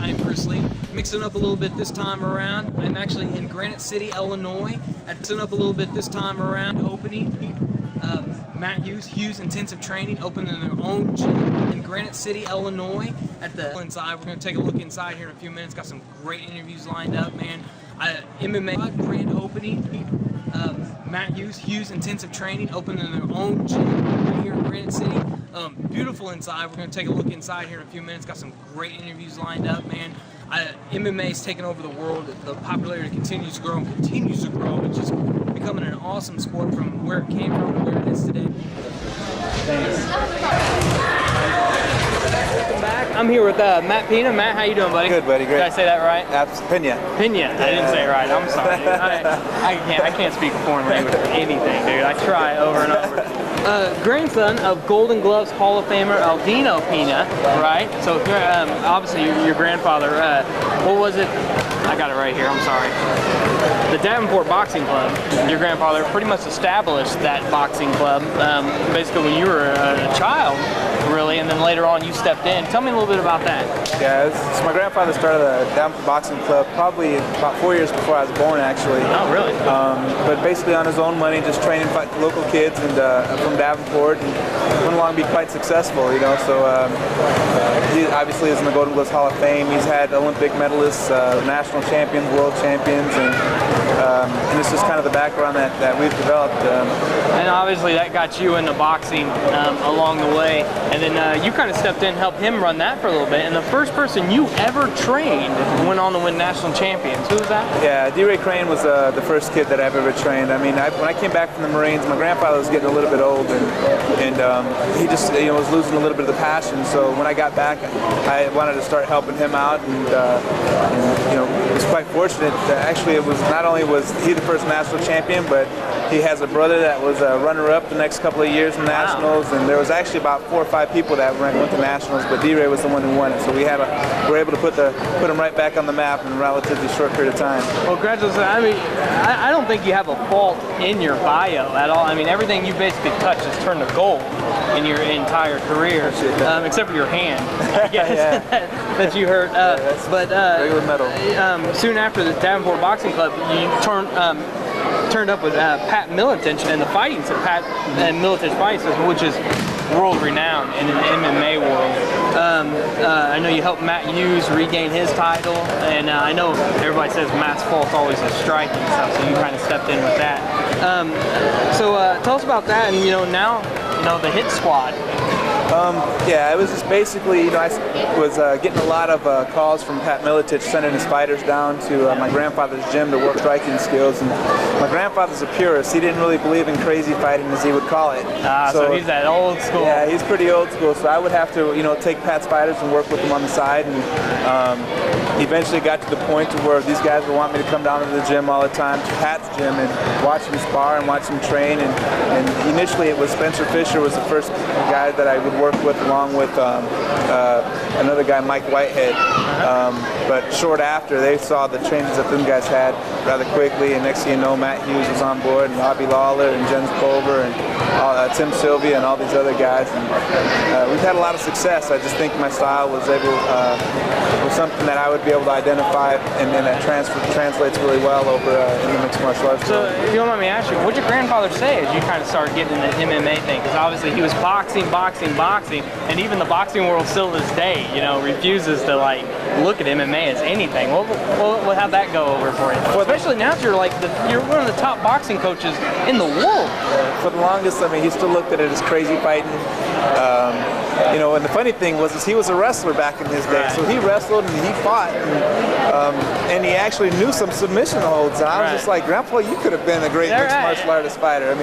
I'm personally mixing up a little bit this time around. I'm actually in Granite City, Illinois. I'm mixing up a little bit this time around. Opening Matt Hughes Intensive Training, opening their own gym in Granite City, Illinois. At the inside, we're going to take a look inside here in a few minutes. Got some great interviews lined up, man. MMA grand opening. Matt Hughes Intensive Training, opening their own gym right here in Granite City. Beautiful inside. We're going to take a look inside here in a few minutes. Got some great interviews lined up, man. MMA is taking over the world. The popularity continues to grow and continues to grow. It's just becoming an awesome sport from where it came from to where it is today. Thanks. Welcome back. I'm here with Matt Pina. Matt, how you doing, buddy? Good, buddy. Great. Did I say that right? Pina. Pina. I didn't say it right. I'm sorry. I can't speak a foreign language or anything, dude. I try over and over. Grandson of Golden Gloves Hall of Famer Aldino Pina, right? So obviously your grandfather, what was it? I got it right here, I'm sorry. The Davenport Boxing Club, your grandfather pretty much established that boxing club basically when you were a child, really, and then later on you stepped in. Tell me a little bit about that. Yeah, so my grandfather started the Davenport Boxing Club probably about 4 years before I was born, actually. Oh, really? But basically on his own money, just training local kids and from Davenport, and went along to be quite successful, you know. So he obviously is in the Golden Gloves Hall of Fame. He's had Olympic medalists, national champions, world champions, and it's just kind of the background that we've developed. And obviously that got you into boxing along the way, and then you kind of stepped in and helped him run that for a little bit, and the first person you ever trained went on to win national champions. Who was that? Yeah, D-Ray Crane was the first kid that I've ever trained. I mean, when I came back from the Marines, my grandfather was getting a little bit old, and he just was losing a little bit of the passion. So when I got back, I wanted to start helping him out, and was quite fortunate. Actually, it was not only was he the first national champion, but he has a brother that was a runner-up the next couple of years in nationals, and there was actually about 4 or 5 people that went to nationals, but D-Ray was the one who won it. So we were able to put him right back on the map in a relatively short period of time. Well, congratulations. I mean, I don't think you have a fault in your bio at all. I mean, everything you basically touch has turned to gold in your entire career, except for your hand, I guess, that you hurt. Regular metal. Soon after the Davenport Boxing Club, you turned up with Pat Militich and the fighting, Pat and Militich Fighting System, which is world renowned in the MMA world. I know you helped Matt Hughes regain his title, and I know everybody says Matt's fault's always his striking stuff, so you kind of stepped in with that. So tell us about that, and now the Hit Squad. Yeah, it was just basically, I was getting a lot of calls from Pat Militich sending his fighters down to my grandfather's gym to work striking skills. And my grandfather's a purist. He didn't really believe in crazy fighting, as he would call it. So he's that old school. Yeah, he's pretty old school. So I would have to, take Pat's fighters and work with them on the side. And eventually got to the point to where these guys would want me to come down to the gym all the time, to Pat's gym, and watch him spar and watch him train. And initially it was Spencer Fisher was the first guy that I would work with, along with another guy, Mike Whitehead. But short after, they saw the changes that them guys had rather quickly, and next thing you know, Matt Hughes was on board, and Bobby Lawler, and Jens Pulver, and Tim Sylvia, and all these other guys. And we've had a lot of success. I just think my style was something that I would be able to identify, and that translates really well over in the mixed martial arts. So, if you don't mind me asking, what did your grandfather say as you kind of started getting into the MMA thing? Because obviously he was boxing, and even the boxing world still to this day, refuses to look at MMA as anything. How'd that go over for you? Especially now that you're one of the top boxing coaches in the world. For the longest, he still looked at it as crazy fighting. And the funny thing was he was a wrestler back in his day, so he wrestled and he fought, and he actually knew some submission holds. And I was just like, Grandpa, you could have been a great mixed martial artist fighter.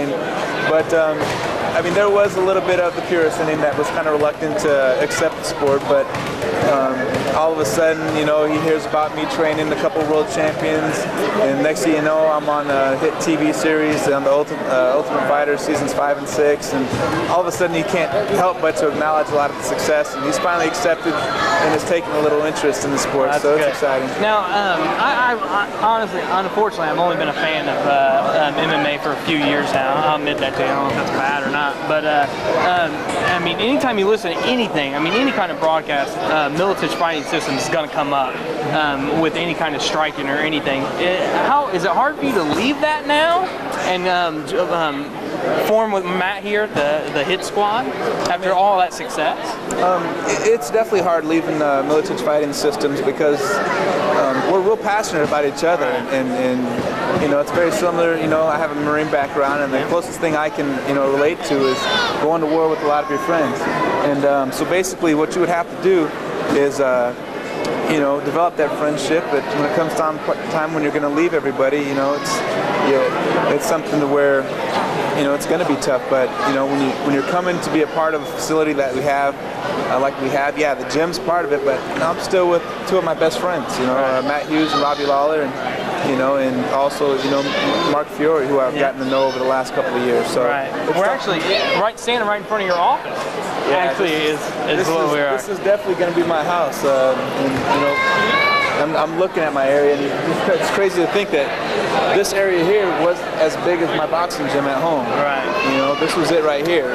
There was a little bit of the purist in him that was kind of reluctant to accept the sport, but all of a sudden, you know, he hears about me training a couple world champions, and next thing you know, I'm on a hit TV series on the Ultimate Fighter seasons 5 and 6, and all of a sudden he can't help but to acknowledge a lot of the success, and he's finally accepted and has taken a little interest in the sport. That's so good. It's exciting. Now, I honestly, unfortunately, I've only been a fan of MMA for a few years now. I'll admit that to you. I don't know if that's bad or not, but I mean, anytime you listen to anything, I mean, any kind of broadcast, Militich Fighting Systems is going to come up with any kind of striking or anything. How is it hard for you to leave that now and form with Matt here, the Hit Squad, after all that success? It's definitely hard leaving Militich Fighting Systems because we're real passionate about each other, and you know, it's very similar. You know, I have a Marine background, and the closest thing I can, you know, relate to is going to war with a lot of your friends. And so basically what you would have to do is you know, develop that friendship. But when it comes time when you're going to leave everybody, you know, it's something to where, you know, it's going to be tough. But you know, when you're coming to be a part of a facility that we have, like we have, yeah, the gym's part of it. But you know, I'm still with two of my best friends. You know, Matt Hughes and Robbie Lawler, and you know, and also, you know, Mark Fiore, who I've gotten to know over the last couple of years. So we're actually standing right in front of your office. Yeah, actually, is what we are. This is definitely going to be my house. And, you know, I'm looking at my area, and it's crazy to think that this area here was as big as my boxing gym at home. Right. You know, this was it right here.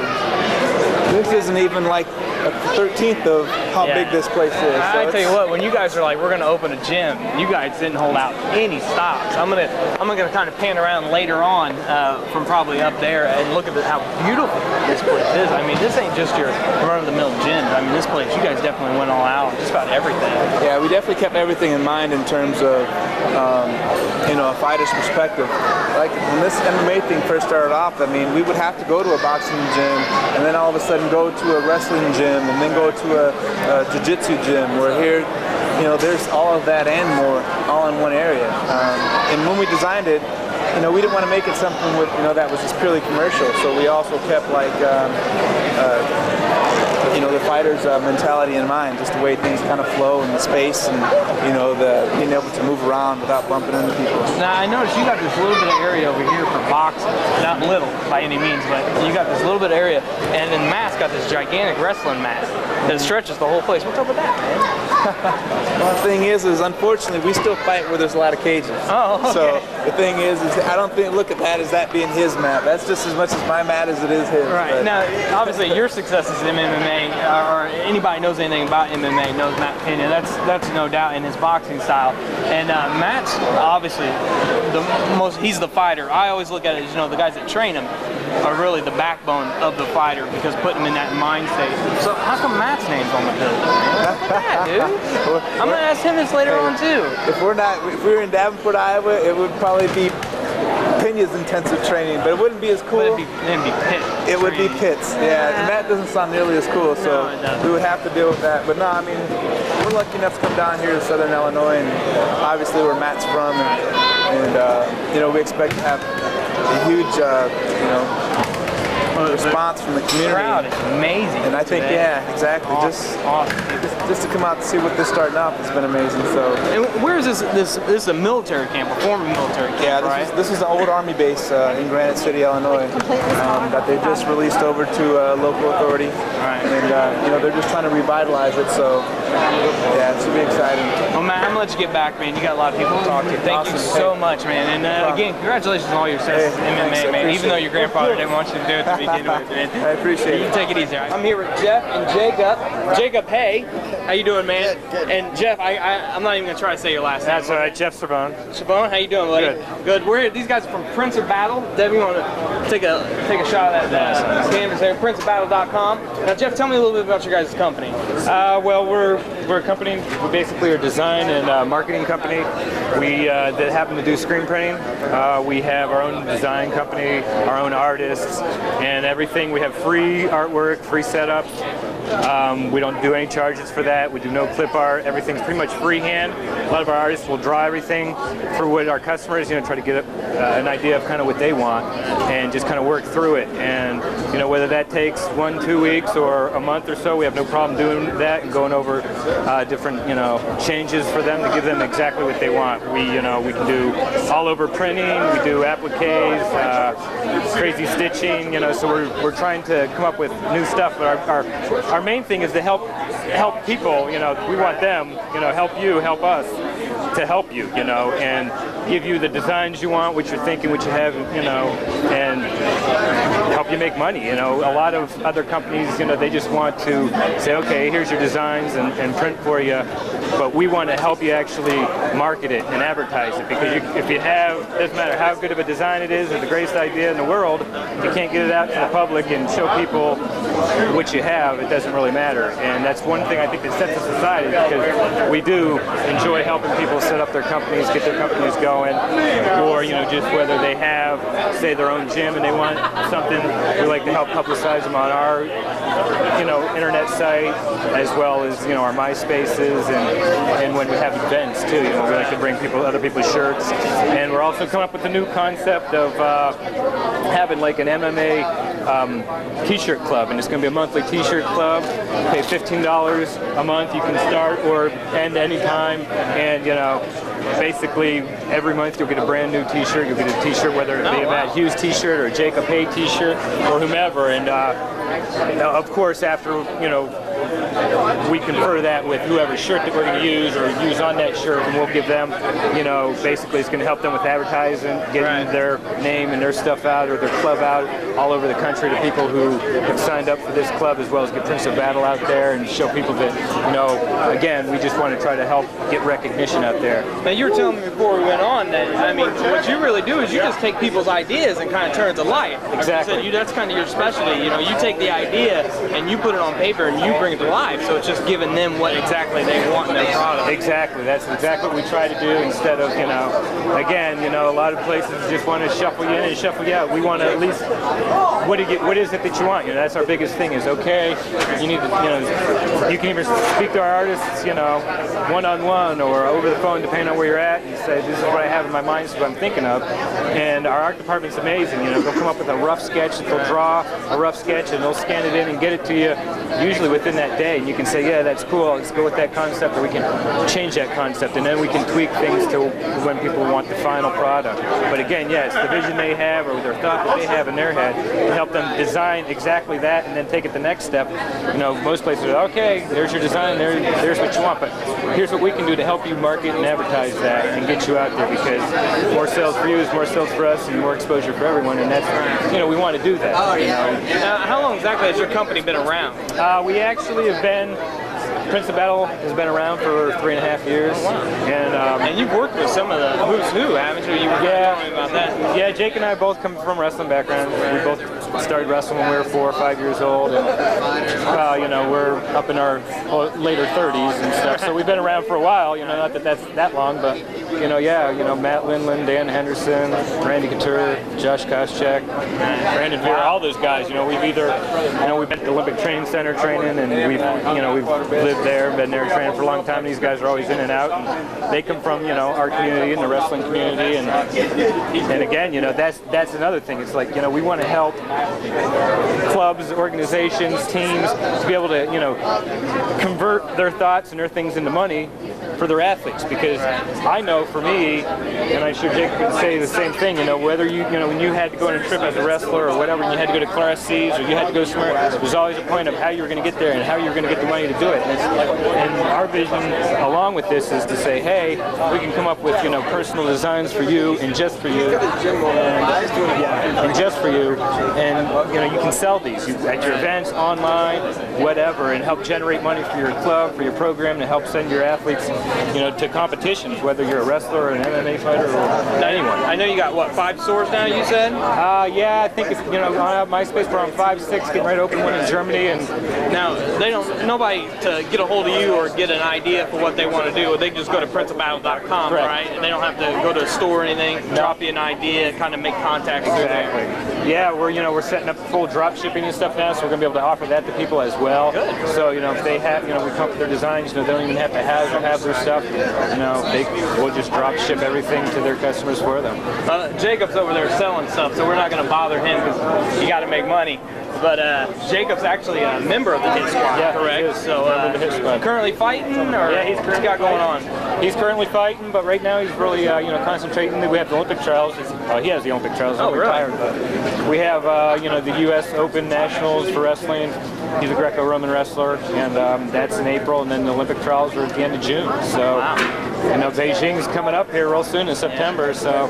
This isn't even like a 13th of how big this place is. So I tell you what, when you guys are like, we're going to open a gym, you guys didn't hold out any stops. I'm gonna kind of pan around later on from probably up there and look at how beautiful this place is. I mean, this ain't just your run-of-the-mill gym. I mean, this place, you guys definitely went all out, just about everything. Yeah, we definitely kept everything in mind in terms of, you know, a fighter's perspective. Like when this MMA thing first started off, I mean, we would have to go to a boxing gym and then all of a sudden go to a wrestling gym and then go to a jiu-jitsu gym, where here, you know, there's all of that and more all in one area. And when we designed it, you know, we didn't want to make it something with, you know, that was just purely commercial. So we also kept like, you know, the fighter's mentality in mind, just the way things kind of flow in the space, and you know, the being able to move around without bumping into people. Now I noticed you got this little bit of area over here for boxing. Not little by any means, but you got this little bit of area, and then Matt's got this gigantic wrestling mat that stretches the whole place. What's up with that, man? Well, the thing is unfortunately we still fight where there's a lot of cages. Oh, okay. So the thing is I don't look at that as that being his mat. That's just as much as my mat as it is his. Right. But Now, obviously, your successes in MMA, or anybody knows anything about MMA knows Matt Pina. That's no doubt in his boxing style. And Matt's obviously he's the fighter. I always look at it as, you know, the guys that train him are really the backbone of the fighter, because putting him in that mind state. So how come Matt's name's on the bill? Look at that, dude. I'm gonna ask him this later on too. If we were in Davenport, Iowa, it would probably be Pina's intensive training, but it wouldn't be as cool. It'd be Pitt. It would be Pitts, yeah. And that doesn't sound nearly as cool, so we would have to deal with that. But no, I mean, we're lucky enough to come down here to Southern Illinois, and obviously where Matt's from, and you know, we expect to have a huge, you know, response from the community. The crowd is amazing. And I think, yeah, exactly. Awesome. Just to come out to see what this starting off has been amazing. So. And where is this? This is a military camp, a former military camp, yeah, right? This is the old Army base in Granite City, Illinois, that they just released over to a local authority. Right. And you know, they're just trying to revitalize it. So yeah, it should be exciting. Well, Matt, I'm gonna let you get back, man. You got a lot of people to talk to. Thank you so much, man. And again, congratulations on all your success in MMA, man. Even though your grandfather didn't want you to do it to begin with, man. I appreciate it. You take it easy. Right? I'm here with Jeff and Jacob. Jacob, hey, how you doing, man? Good. And Jeff, I'm not even gonna try to say your last name. That's all right, Jeff Sabone. Sabone, how you doing, buddy? Good. Good. We're here. These guys are from Prince of Battle. Debbie, you want to take a shot at that canvas there? PrinceofBattle.com. Now, Jeff, tell me a little bit about your guys' company. Well, we're a company. We basically are a design and marketing company. We that happen to do screen printing. We have our own design company, our own artists, and everything. We have free artwork, free setups. We don't do any charges for that. We do no clip art. Everything's pretty much freehand. A lot of our artists will draw everything for what our customers, you know, try to get an idea of kind of what they want and just kind of work through it. And, you know, whether that takes 1-2 weeks or a month or so, we have no problem doing that and going over different changes for them to give them exactly what they want. We can do all over printing, we do appliques, crazy stitching, so we're trying to come up with new stuff, but our main thing is to help people. We want them, help you, help us, to help you, and give you the designs you want, what you're thinking, what you have, and help you make money. A lot of other companies, they just want to say, okay, here's your designs and print for you, but we want to help you actually market it and advertise it, because if you have, doesn't matter how good of a design it is or the greatest idea in the world, you can't get it out to the public and show people what you have, it doesn't really matter. And that's one thing I think that sets us aside, is because we do enjoy helping people set up their companies, get their companies going, or just whether they have, say, their own gym and they want something, we like to help publicize them on our internet site, as well as our MySpaces, and when we have events too, we like to bring other people's shirts. And we're also coming up with a new concept of having like an MMA t-shirt club, and it's going to be a monthly t-shirt club. Pay $15 a month, you can start or end any time, and basically every month you'll get a brand new t-shirt. You'll get a t-shirt, whether it be a Matt Hughes t-shirt or a Jacob Hay t-shirt or whomever, and of course after we confer that with whoever's shirt that we're going to use or use on that shirt, and we'll give them, basically it's going to help them with advertising, getting their name and their stuff out, or their club out all over the country to people who have signed up for this club, as well as get Prince of Battle out there and show people that, again, we just want to try to help get recognition out there. Now, you were telling me before we went on that, what you really do is you just take people's ideas and kind of turn it to life. Exactly. You said that's kind of your specialty. You take the idea and you put it on paper and you bring it to life. So it's just giving them what exactly they want in their product. Exactly. That's exactly what we try to do, instead of, again, a lot of places just want to shuffle you in and shuffle you out. We want to at least, what is it that you want? That's our biggest thing, is, okay, you need to, you can either speak to our artists, one-on-one or over the phone, depending on where you're at, and say, this is what I have in my mind, this is what I'm thinking of. And our art department's amazing. They'll come up with a rough sketch, they'll draw a rough sketch, and they'll scan it in and get it to you usually within that day. And you can say, yeah, that's cool, let's go with that concept, or we can change that concept, and then we can tweak things to when people want the final product. But again, yes, the vision they have, or their thought that they have in their head, to help them design exactly that, and then take it the next step. Most places are, okay, there's your design, there's what you want, but here's what we can do to help you market and advertise that and get you out there, because more sales for you is more sales for us and more exposure for everyone, and that's, we want to do that. How long exactly has your company been around? We actually have been, Prince of Battle has been around for 3.5 years. Oh, wow. And you've worked with some of the who's who, haven't you? You were telling me about that. Yeah, Jake and I both come from wrestling backgrounds. We both started wrestling when we were 4 or 5 years old, and we're up in our later 30s and stuff. So we've been around for a while. Not that that's that long, but Matt Lindland, Dan Henderson, Randy Couture, Josh Koscheck, Brandon Vera, all those guys. We've either we've been at the Olympic Training Center training, and we've lived there, been there training for a long time. These guys are always in and out, and they come from our community and the wrestling community, and again, that's another thing. It's like, we want to help clubs, organizations, teams to be able to convert their thoughts and their things into money for their athletes, because I know for me, and I'm sure Jake could say the same thing, whether when you had to go on a trip as a wrestler or whatever, and you had to go to Class C's or you had to go somewhere, there's always a point of how you were going to get there and how you were going to get the money to do it. And our vision along with this is to say, hey, we can come up with personal designs for you and just for you, and just for you, and you can sell these at your events, online, whatever, and help generate money for your club, for your program, to help send your athletes to competitions, whether you're a wrestler or an MMA fighter or anyone. I know you got, 5 stores now, you said? Yeah, I think it's, I have MySpace, we're on 5, 6, getting ready to open one in Germany. And now, nobody to get a hold of you or get an idea for what they want to do, they just go to princeofbattle.com, right? And they don't have to go to a store or anything, drop you an idea, kind of make contacts through there. Yeah, we're setting up full drop shipping and stuff now, so we're going to be able to offer that to people as well. Good. So, if they have, we come up with their designs, they don't even have to have their stuff. We'll just drop ship everything to their customers for them. Jacob's over there selling stuff, so we're not going to bother him because you got to make money. But Jacob's actually a member of the hit squad, Yeah, correct? he is. So Member of the hit squad. currently fighting, or Yeah, he's what's he got going on? He's currently fighting, but right now he's really, concentrating. We have the Olympic trials. He has the Olympic trials. Oh, I'm really? retired, but we have, the U.S. Open Nationals for wrestling. He's a Greco-Roman wrestler, and that's in April, and then the Olympic trials are at the end of June. So, Beijing's coming up here real soon in September. So,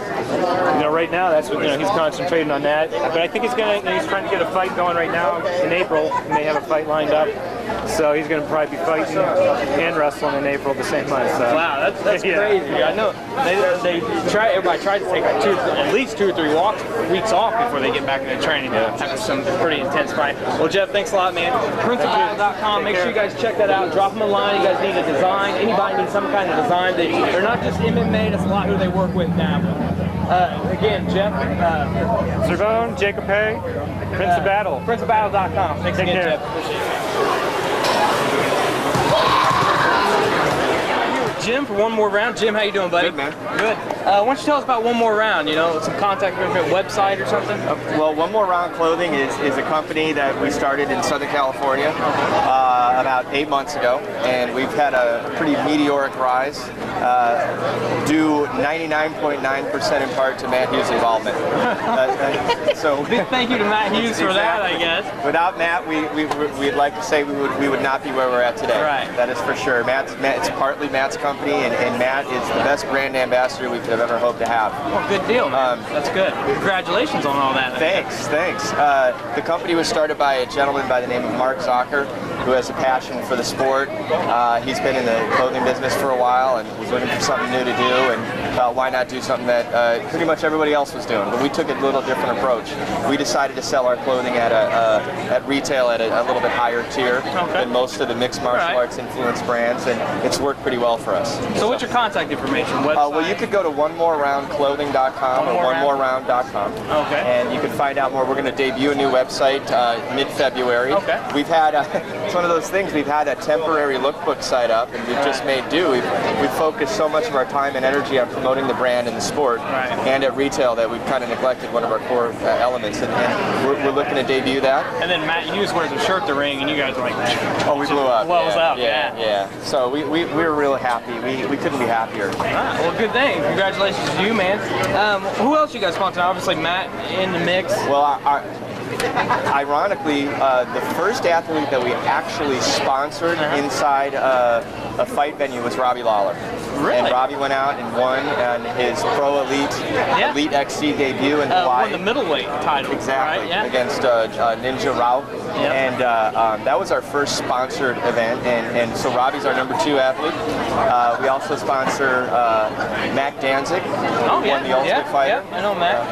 right now that's what he's concentrating on that. But I think he's trying to get a fight going right now in April. He may have a fight lined up. So he's going to probably be fighting and wrestling in April the same month. So. Wow, that's Yeah. crazy. I know everybody tries to take like at least 2 or 3 weeks off before they get back into training after some pretty intense fight. Well, Jeff, thanks a lot, man. PrinceofBattle.com. Make sure you guys check that out. Drop them a line. You guys need a design. Anybody needs some kind of design. They're not just MMA. That's a lot who they work with now. Again, Jeff. Cervone, Jacob Hay, Prince of Battle. PrinceofBattle.com. Thanks Take again, care. Jeff. Appreciate it. Jim for one more round. Jim, how you doing, buddy? Good, man. Good. Why don't you tell us about One More Round? Some contact information, website or something? Well, One More Round Clothing is a company that we started in Southern California about 8 months ago, and we've had a pretty meteoric rise, due 99.9% in part to Matt Hughes' involvement. So Big thank you to Matt Hughes for that, I guess. Without Matt, we'd like to say we would not be where we're at today. Right. That is for sure. It's partly Matt's company, and Matt is the best brand ambassador we could have ever hoped to have. Well, good deal, man. That's good. Congratulations on all that. Thanks. The company was started by a gentleman by the name of Mark Zocker, who has a passion for the sport. He's been in the clothing business for a while and was looking for something new to do, and why not do something that pretty much everybody else was doing. But we took a little different approach. We decided to sell our clothing at retail at a little bit higher tier than most of the mixed martial arts influenced brands, and it's worked pretty well for us. So what's your contact information? Website? Well, you could go to onemoreroundclothing.com or onemoreround.com. Okay. And you can find out more. We're going to debut a new website mid-February. Okay. We've had, it's one of those things, we've had a temporary lookbook site up, and we've just made do. We've focused so much of our time and energy on promoting the brand and the sport and at retail that we've kind of neglected one of our core elements, and we're looking to debut that. And then Matt Hughes wears a shirt to ring, and you guys are like, oh, we blew up. Blows up. Yeah. So we were real happy. We couldn't be happier. Well, good thing. Congratulations to you, man. Who else you guys sponsor? Obviously, Matt in the mix. Well, ironically, the first athlete that we actually sponsored inside a fight venue was Robbie Lawler. Really? And Robbie went out and won on his Pro Elite XC debut in Hawaii. Won the middleweight title. Exactly, right? against Ninja Rao. Yep. And that was our first sponsored event, and so Robbie's our number 2 athlete. We also sponsor Mac Danzig, who won the Ultimate Fighter. Yeah, I know Matt.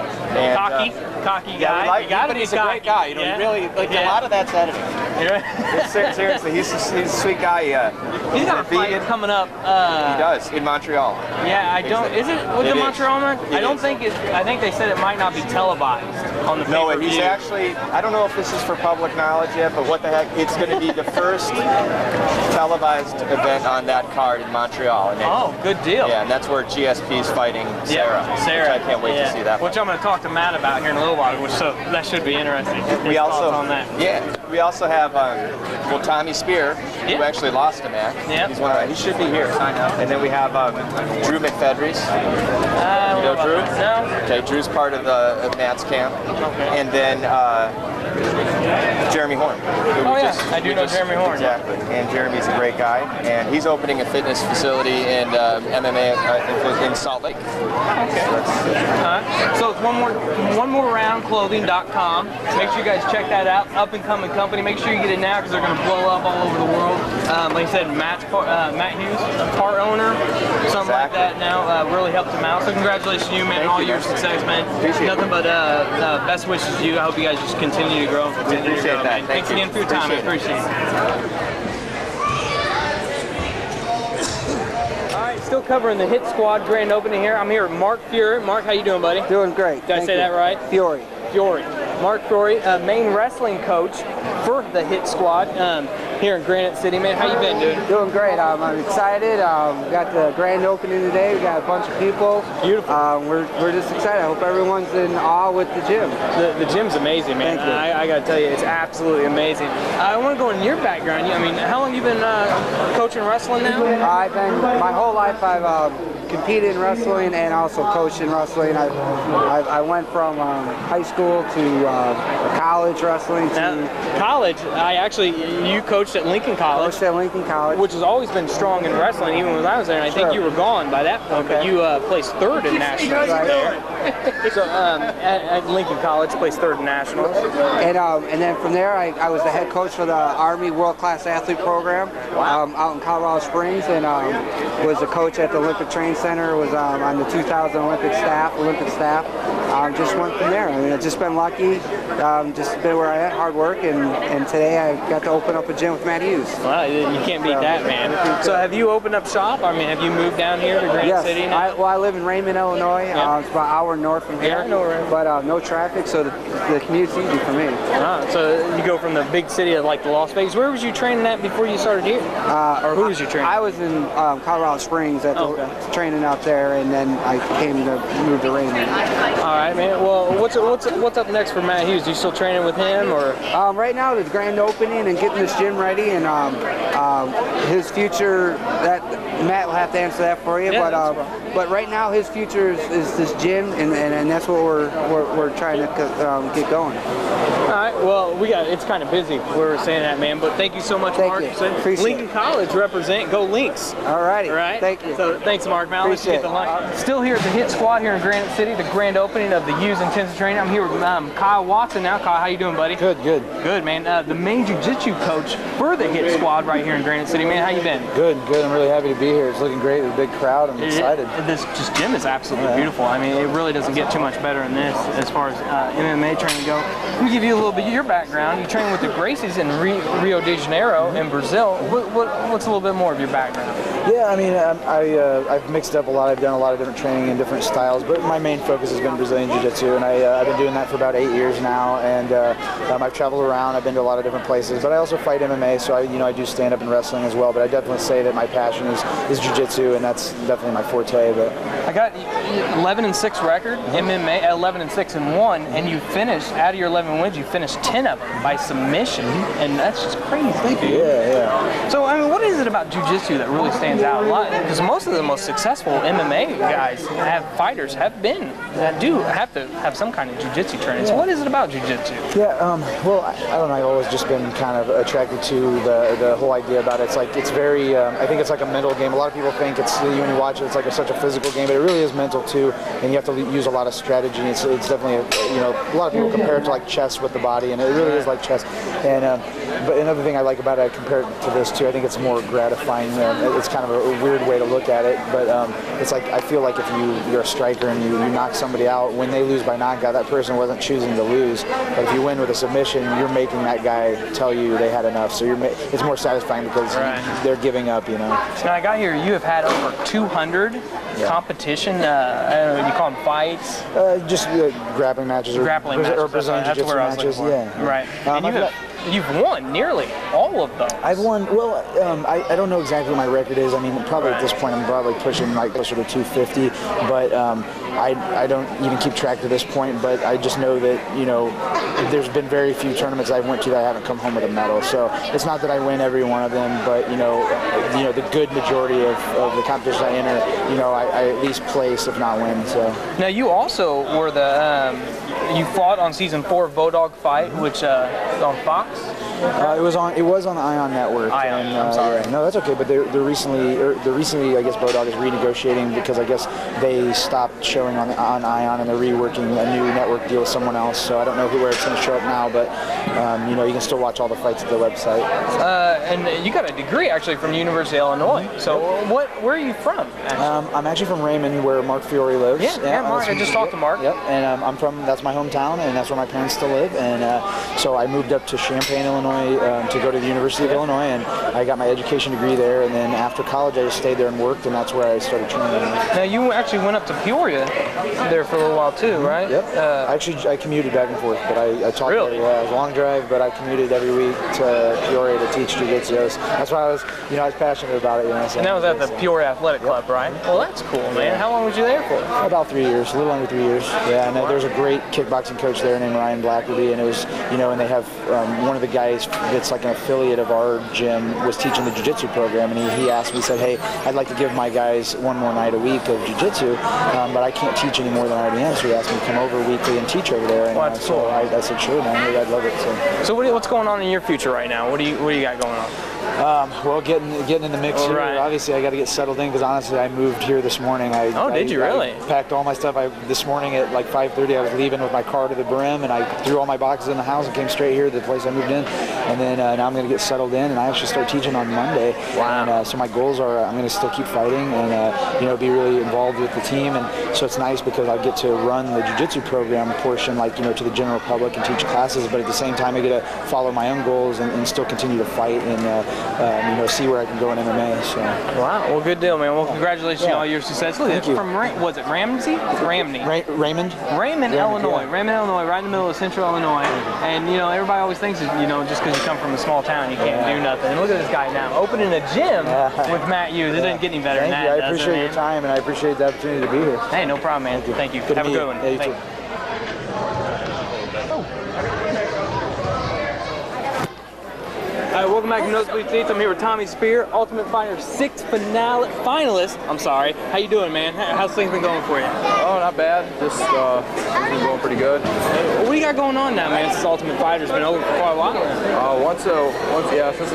Cocky guy. Yeah, but he's a great guy. He really, a lot of that's editing. Seriously, he's a sweet guy. He's got a fight coming up. He does, in Montreal. Yeah, I don't. Is it with the Montreal man? I don't think it. I think they said it might not be televised on the pay-per-view. No, he's actually. I don't know if this is for public knowledge yet, but what the heck? It's going to be the first televised event on that card in Montreal. And good deal. Yeah, and that's where GSP's fighting Sarah. Sarah. I can't wait to see that. Which I'm going to talk to Matt about here in a little while. So that should be interesting. We also on that. we also have Tommy Spear, who actually lost to Matt. Yeah. He's he should be here. And then we have Drew McFedries. You know Drew? No. Okay, Drew's part of Matt's camp. Okay. And then Jeremy Horn. I do know Jeremy Horn. Exactly. And Jeremy's a great guy, and he's opening a fitness facility and MMA in Salt Lake. Okay. So it's onemoreroundclothing.com. Make sure you guys check that out. Up and coming company. Make sure you get it now because they're going to blow up all over the world. Like I said, Matt Hughes, part owner, something like that now, really helped him out. So congratulations to you, man. All your success, man. Nothing but best wishes to you. I hope you guys just continue to grow. We appreciate that. Thanks again for your time. I appreciate it. Still covering the Hit Squad grand opening here. I'm here with Mark Fury. Mark, how you doing, buddy? Doing great. Did I say that right? Fury. Mark Fury, main wrestling coach for the Hit Squad here in Granite City, man. How you been, dude? Doing great. I'm excited. We got the grand opening today. We got a bunch of people. Beautiful. We're just excited. I hope everyone's in awe with the gym. The gym's amazing, man. Thank you. I got to tell you, it's absolutely amazing. I want to go into your background. I mean, how long you been coaching wrestling now? I've been my whole life. I've competed in wrestling and also coached in wrestling. I went from high school to college wrestling. College, you coached at Lincoln College. Coached at Lincoln College, which has always been strong in wrestling, even when I was there. And I think you were gone by that point, but you placed third in nationals there. So at Lincoln College, placed third in nationals. And then from there, I was the head coach for the Army World Class Athlete Program out in Colorado Springs, and was a coach at the Olympic Training Center. Was on the 2000 Olympic staff. Just went from there. I mean, I've just been lucky. Just been where I am, hard work, and today I got to open up a gym with Matt Hughes. Wow, you can't beat that, man. So have you opened up shop? I mean, have you moved down here to Granite City now? I live in Raymond, Illinois. Yeah. It's about an hour north from here. Yeah, I know Raymond. But no traffic, so the commute's easy for me. So you go from the big city of like the Las Vegas. Where was you training at before you started here? Or who was you training? I was in Colorado Springs at the training out there, and then I came to move to Raymond. All right, man. Well, what's up next for Matt Hughes? Are you still training with him, or? Right now, the grand opening and getting this gym ready, and his future. That Matt will have to answer that for you. Yeah, but right now, his future is this gym, and that's what we're trying to get going. All right. Well, it's kind of busy. We were saying that, man. But thank you so much, Mark. Thank you. Appreciate Lincoln College represent. Go Lynx. All righty. All right. Thank you. So thanks, Mark. Now let's get the lunch. Still here at the Hit Squad here in Granite City, the grand opening of the Hughes Intensive Training. I'm here with Kyle Watson now. Kyle, how you doing, buddy? Good. Good, man. The main jiu-jitsu coach for the Hit Squad right here in Granite City, man. How you been? Good. I'm really happy to be here. It's looking great with a big crowd. I'm excited. This gym is absolutely beautiful. I mean, it really doesn't get too much better than this as far as MMA training go. Let me give you a little bit of your background. You train with the Gracies in Rio de Janeiro in Brazil. What's a little bit more of your background? Yeah, I mean, I've mixed up a lot. I've done a lot of different training in different styles, but my main focus has been Brazilian Jiu-Jitsu, and I've been doing that for about 8 years now. And I've traveled around. I've been to a lot of different places, but I also fight MMA, so I do stand up and wrestling as well. But I definitely say that my passion is Jiu-Jitsu, and that's definitely my forte. But I got 11-6 record MMA, 11-6-1, and you finished out of your 11 wins, you finished 10 of them by submission, and that's just crazy. Thank you. Yeah. So I mean, what is it about Jiu-Jitsu that really stands out a lot? Because most of the most successful MMA guys fighters have been that do have to have some kind of Jiu-Jitsu training. So what is it about Jiu-Jitsu? Yeah. Well, I don't know. I've always just been kind of attracted to the whole idea about it. It's very. I think it's like a mental game. A lot of people think when you watch it, it's like such a physical game, but it really is mental too. And you have to use a lot of strategy. It's definitely a lot of people compare it to like chess with the body, and it really is like chess. And but another thing I like about it, I compare it to this too. I think it's more gratifying. It's kind of a weird way to look at it, but it's like I feel like if you're a striker and you knock somebody out, when they lose by knockout, that person wasn't choosing to lose. But if you win with a submission, you're making that guy tell you they had enough. So it's more satisfying because they're giving up. So now I got here. You have had over 200 competition. I don't know. You call them fights? Just grappling matches or Brazilian Jiu-Jitsu matches. Yeah. Right. And you've won nearly all of those. I've won. Well, I don't know exactly what my record is. I mean, probably at this point I'm probably pushing like closer to 250, but I don't even keep track to this point. But I just know that there's been very few tournaments I went to that I haven't come home with a medal. So it's not that I win every one of them, but the good majority of the competitions I enter, I at least place if not win. So now you also were you fought on season 4 of Bodog Fight, which on Fox. It was on the Ion Network. I'm sorry. No, that's okay. But they're recently, I guess Bodog is renegotiating because I guess they stopped showing on Ion and they're reworking a new network deal with someone else. So I don't know where it's going to show up now, but you can still watch all the fights at the website. And you got a degree actually from the University of Illinois. So where are you from? I'm actually from Raymond, where Mark Fiore lives. Yeah, Mark. I just talked to Mark. Yep. And that's my hometown, and that's where my parents still live. And so I moved up to Champaign, Illinois, to go to the University of Illinois, and I got my education degree there. And then after college, I just stayed there and worked, and that's where I started training. Now you actually went up to Peoria there for a little while too, right? Yep. Actually, I commuted back and forth, but I taught Really? there. Yeah, it was a long drive, but I commuted every week to Peoria to teach jiu-jitsu. That's why I was passionate about it. So And that was at the Peoria Athletic Club, right? Well, that's cool, man. How long was you there for? About 3 years, a little under 3 years. Yeah, and there's a great kickboxing coach there named Ryan Blackerby, and it was, and they have one of the guys that's like an affiliate of our gym was teaching the jiu-jitsu program, and he asked me, he said, hey, I'd like to give my guys one more night a week of jiu-jitsu, but I can't teach any more than I already am, so he asked me to come over weekly and teach over there. And Well, that's cool. so I said, sure, man, I'd love it. So what's going on in your future right now? What do you got going on? Well, getting in the mix here. Right. Obviously, I got to get settled in because honestly, I moved here this morning. Did you really? I packed all my stuff. This morning at like 5:30, I was leaving with my car to the brim, and I threw all my boxes in the house and came straight here to the place I moved in. And then now I'm going to get settled in, and I actually start teaching on Monday. Wow. And so my goals are I'm going to still keep fighting and be really involved with the team. And so it's nice because I get to run the jiu-jitsu program portion, to the general public and teach classes. But at the same time, I get to follow my own goals and still continue to fight and see where I can go in MMA. So. Wow. Well, good deal, man. Well, congratulations on all your success. Look, Thank you. from was it Ramsey? Ramney. Raymond, Illinois. yeah. Raymond, Illinois, right in the middle of central Illinois. And, everybody always thinks, just because you come from a small town, you can't do nothing. And look at this guy now, opening a gym with Matt Hughes. It doesn't get any better than that, I does it, appreciate your man? time, and I appreciate the opportunity to be here. Hey, no problem, man. Thank you. Good to Have a meet good you. one. Yeah, you Thanks. too. All right, welcome back to Nosebleed Seats. I'm here with Tommy Spear, Ultimate Fighter 6 finalist. I'm sorry. How you doing, man? How's things been going for you? Oh, not bad. Just been going pretty good. What do you got going on now, man? Since Ultimate Fighter's been over for quite a while now. Once it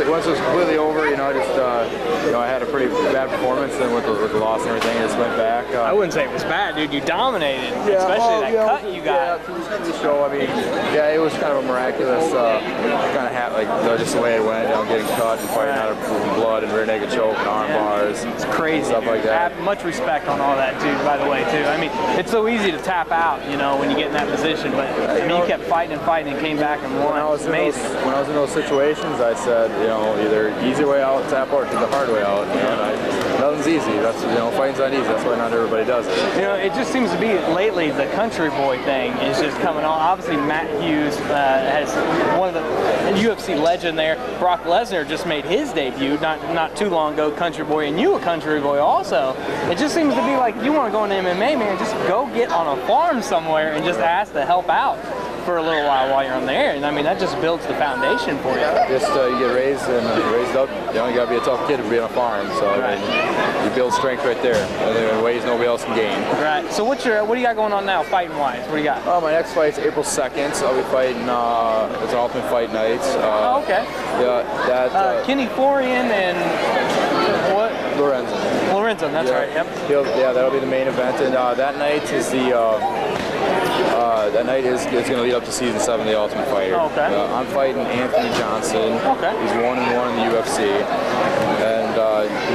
was completely over, I had a pretty bad performance, and with the loss and everything, I just went back. I wouldn't say it was bad, dude. You dominated, especially that cut you got. Yeah, to the show. It was kind of a miraculous just the way it went. Getting cut and fighting out of blood and rear naked choke and arm bars. It's crazy, stuff like that. I have much respect on all that, too, by the way, too. It's so easy to tap out, when you get in that position, but you kept fighting and came back and won. It's amazing. When I was in those situations, I said, either easy way out, tap out, or the hard way out. Nothing's easy. That's fighting's not easy. That's why not everybody does it. It just seems to be lately the country boy thing is just coming on. Obviously, Matt Hughes has one of the UFC legend there. Brock Lesnar just made his debut not too long ago, country boy, and you a country boy also. It just seems to be like you want to go into MMA, man, just go get on a farm somewhere and just ask to help out for a little while you're on there. And that just builds the foundation for you. Just you get raised up. You gotta be a tough kid to be on a farm. So you build strength right there in ways nobody else can gain. Right. So what do you got going on now, fighting wise? What do you got? My next fight's April 2nd. So I'll be fighting. It's an Ultimate Fight Night. Okay. Yeah. That. Kenny Florian and what? Lorenzen. That's right. Yep. That'll be the main event, and that night is it's going to lead up to season 7 of the Ultimate Fighter. Oh, okay. I'm fighting Anthony Johnson. Okay. He's 1-1 in the UFC, and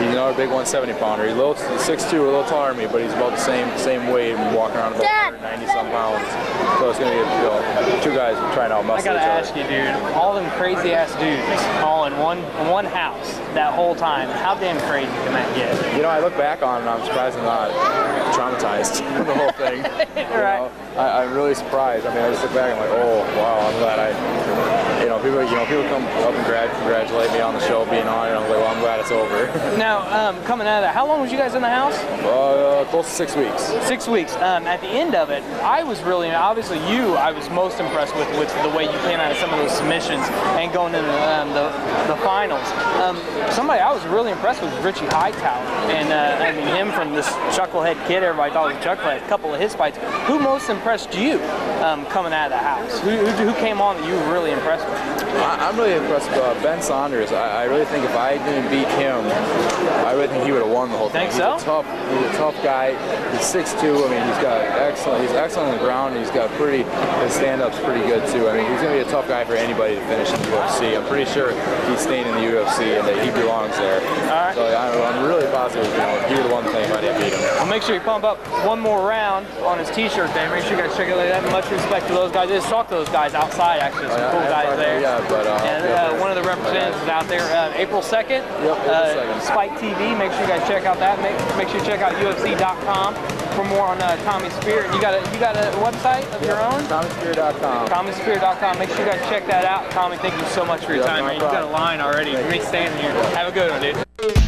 he's another big 170 pounder. He's 6'2", a little taller than me, but he's about the same weight and walking around about 190 some pounds. So it's going to be two guys trying to outmuscle each other. I gotta ask you, dude, all them crazy ass dudes all in one house that whole time. How damn crazy can that get? I look back on it and I'm surprised I'm not traumatized from the whole thing. Right. I'm really surprised. I just look back and I'm like, oh wow, I'm glad people come up and congratulate me on the show being on it. I'm like, well, I'm glad it's over. Now, coming out of that, how long was you guys in the house? Close to 6 weeks. 6 weeks. At the end of it, I was most impressed with the way you came out of some of those submissions and going into the finals. Somebody I was really impressed with was Richie Hightower, and him from this chucklehead kid. Everybody thought he was a chucklehead. A couple of his fights. Who most impressed you coming out of the house? Who came on that you were really impressed with? I'm really impressed with Ben Saunders. I really think if I didn't beat him, I really think he would have won the whole thing. Think so? He's a tough guy. He's 6'2". He's excellent on the ground. His stand-up's pretty good too. He's going to be a tough guy for anybody to finish in the UFC. I'm pretty sure he's staying in the UFC and that he belongs there. All right. So I'm really positive positive. He would have won the thing if I didn't beat him. Well, make sure you pump up one more round on his T-shirt there. Make sure you guys check it out. Much respect to those guys. Just talk to those guys outside. Actually, some cool guys there. Yeah, but and one of the representatives is out there. April 2nd. Yep, April 2nd. Spike TV. Make sure you guys check out that. Make sure you check out UFC.com for more on Tommy Spear. You got a website of your own? TommySpear.com. TommySpear.com. Make sure you guys check that out. Tommy, thank you so much for your time, man. You got a line already. For me standing here. Have a good one, dude.